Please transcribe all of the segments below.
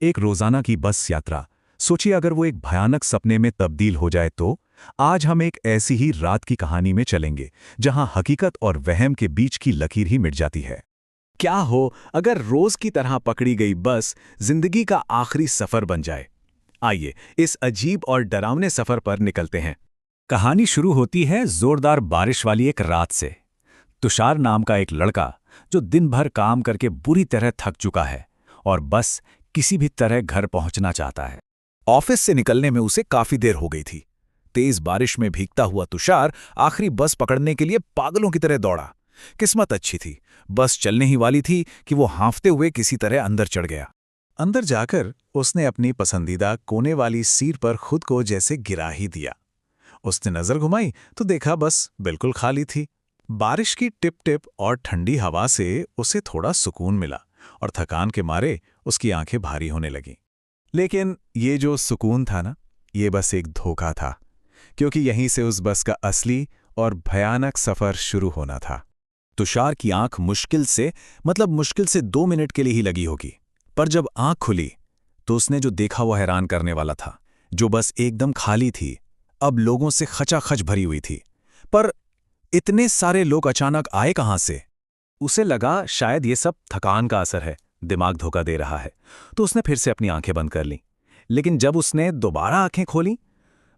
एक रोजाना की बस यात्रा। सोचिए अगर वो एक भयानक सपने में तब्दील हो जाए तो। आज हम एक ऐसी ही रात की कहानी में चलेंगे जहां हकीकत और वहम के बीच की लकीर ही मिट जाती है। क्या हो अगर रोज की तरह पकड़ी गई बस जिंदगी का आखिरी सफर बन जाए। आइए इस अजीब और डरावने सफर पर निकलते हैं। कहानी शुरू होती है जोरदार बारिश वाली एक रात से। तुषार नाम का एक लड़का जो दिन भर काम करके बुरी तरह थक चुका है और बस किसी भी तरह घर पहुंचना चाहता है। ऑफिस से निकलने में उसे काफी देर हो गई थी। तेज बारिश में भीगता हुआ तुषार आखिरी बस पकड़ने के लिए पागलों की तरह दौड़ा। किस्मत अच्छी थी, बस चलने ही वाली थी कि वो हांफते हुए किसी तरह अंदर चढ़ गया। अंदर जाकर उसने अपनी पसंदीदा कोने वाली सीट पर खुद को जैसे गिरा ही दिया। उसने नजर घुमाई तो देखा बस बिल्कुल खाली थी। बारिश की टिप टिप और ठंडी हवा से उसे थोड़ा सुकून मिला और थकान के मारे उसकी आंखें भारी होने लगीं। लेकिन ये जो सुकून था ना, ये बस एक धोखा था, क्योंकि यहीं से उस बस का असली और भयानक सफर शुरू होना था। तुषार की आंख मुश्किल से 2 मिनट के लिए ही लगी होगी, पर जब आंख खुली तो उसने जो देखा वो हैरान करने वाला था। जो बस एकदम खाली थी, अब लोगों से खचाखच भरी हुई थी। पर इतने सारे लोग अचानक आए कहां से? उसे लगा शायद ये सब थकान का असर है, दिमाग धोखा दे रहा है, तो उसने फिर से अपनी आंखें बंद कर लीं। लेकिन जब उसने दोबारा आंखें खोलीं,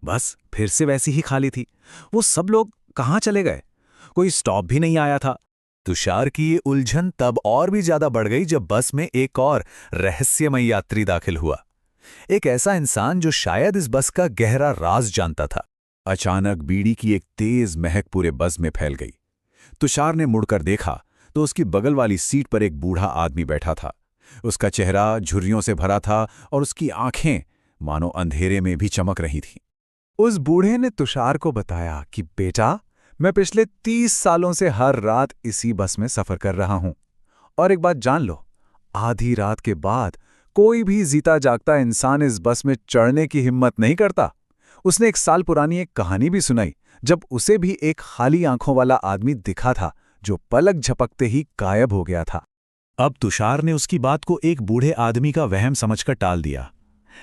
बस फिर से वैसी ही खाली थी। वो सब लोग कहाँ चले गए? कोई स्टॉप भी नहीं आया था। तुषार की ये उलझन तब और भी ज्यादा बढ़ गई जब बस में एक और रहस्यमय यात्री दाखिल हुआ। एक ऐसा इंसान जो शायद इस बस का गहरा राज जानता था। अचानक बीड़ी की एक तेज महक पूरे बस में फैल गई। तुषार ने मुड़कर देखा तो उसकी बगल वाली सीट पर एक बूढ़ा आदमी बैठा था। उसका चेहरा झुर्रियों से भरा था और उसकी आंखें मानो अंधेरे में भी चमक रही थीं। उस बूढ़े ने तुषार को बताया कि बेटा, मैं पिछले 30 सालों से हर रात इसी बस में सफर कर रहा हूं। और एक बात जान लो, आधी रात के बाद कोई भी जीता जागता इंसान इस बस में चढ़ने की हिम्मत नहीं करता। उसने 1 साल पुरानी एक कहानी भी सुनाई, जब उसे भी एक खाली आंखों वाला आदमी दिखा था जो पलक झपकते ही गायब हो गया था। अब तुषार ने उसकी बात को एक बूढ़े आदमी का वहम समझकर टाल दिया,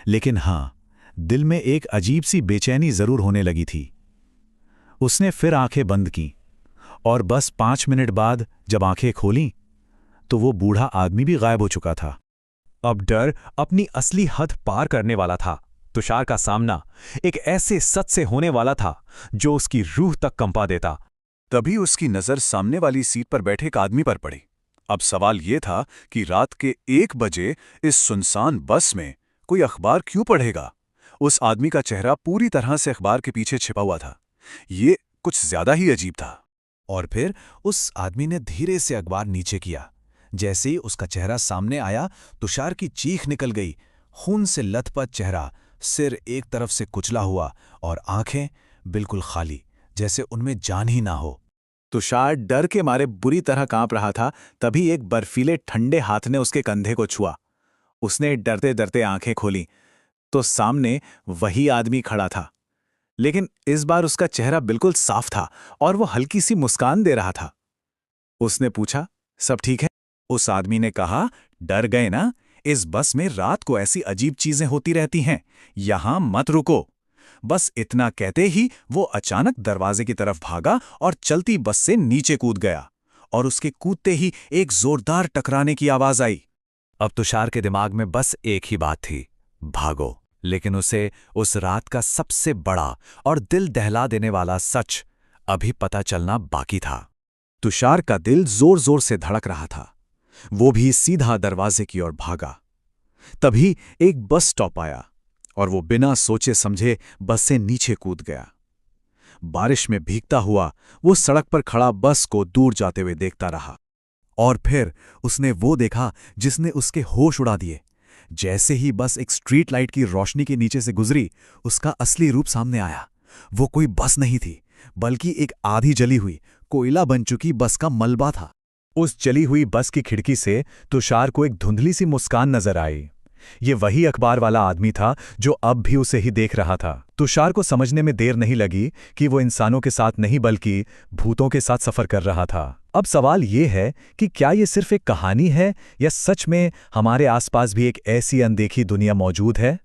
लेकिन हां, दिल में एक अजीब सी बेचैनी जरूर होने लगी थी। उसने फिर आंखें बंद की और बस 5 मिनट बाद जब आंखें खोलीं तो वो बूढ़ा आदमी भी गायब हो चुका था। अब डर अपनी असली हद पार करने वाला था। तुषार का सामना एक ऐसे सच से होने वाला था जो उसकी रूह तक कंपा देता। तभी उसकी नजर सामने वाली सीट पर बैठे एक आदमी पर पड़ी। अब सवाल ये था कि रात के 1 बजे इस सुनसान बस में कोई अखबार क्यों पढ़ेगा? उस आदमी का चेहरा पूरी तरह से अखबार के पीछे छिपा हुआ था। ये कुछ ज्यादा ही अजीब था। और फिर उस आदमी ने धीरे से अखबार नीचे किया। जैसे ही उसका चेहरा सामने आया, तुषार की चीख निकल गई। खून से लथपथ चेहरा, सिर एक तरफ से कुचला हुआ और आंखें बिल्कुल खाली, जैसे उनमें जान ही ना हो। तुषार डर के मारे बुरी तरह कांप रहा था। तभी एक बर्फीले ठंडे हाथ ने उसके कंधे को छुआ। उसने डरते डरते आंखें खोलीं तो सामने वही आदमी खड़ा था, लेकिन इस बार उसका चेहरा बिल्कुल साफ था और वो हल्की सी मुस्कान दे रहा था। उसने पूछा, सब ठीक है? उस आदमी ने कहा, डर गए ना? इस बस में रात को ऐसी अजीब चीजें होती रहती हैं, यहां मत रुको। बस इतना कहते ही वो अचानक दरवाजे की तरफ भागा और चलती बस से नीचे कूद गया। और उसके कूदते ही एक जोरदार टकराने की आवाज आई। अब तुषार के दिमाग में बस एक ही बात थी, भागो। लेकिन उसे उस रात का सबसे बड़ा और दिल दहला देने वाला सच अभी पता चलना बाकी था। तुषार का दिल जोर जोर से धड़क रहा था। वो भी सीधा दरवाजे की ओर भागा। तभी एक बस स्टॉप आया और वो बिना सोचे समझे बस से नीचे कूद गया। बारिश में भीगता हुआ वो सड़क पर खड़ा बस को दूर जाते हुए देखता रहा। और फिर उसने वो देखा जिसने उसके होश उड़ा दिए। जैसे ही बस एक स्ट्रीट लाइट की रोशनी के नीचे से गुजरी, उसका असली रूप सामने आया। वो कोई बस नहीं थी, बल्कि एक आधी जली हुई, कोयला बन चुकी बस का मलबा था। उस जली हुई बस की खिड़की से तुषार को एक धुंधली सी मुस्कान नजर आई। ये वही अखबार वाला आदमी था जो अब भी उसे ही देख रहा था। तुषार को समझने में देर नहीं लगी कि वो इंसानों के साथ नहीं बल्कि भूतों के साथ सफर कर रहा था। अब सवाल ये है कि क्या ये सिर्फ एक कहानी है या सच में हमारे आसपास भी एक ऐसी अनदेखी दुनिया मौजूद है।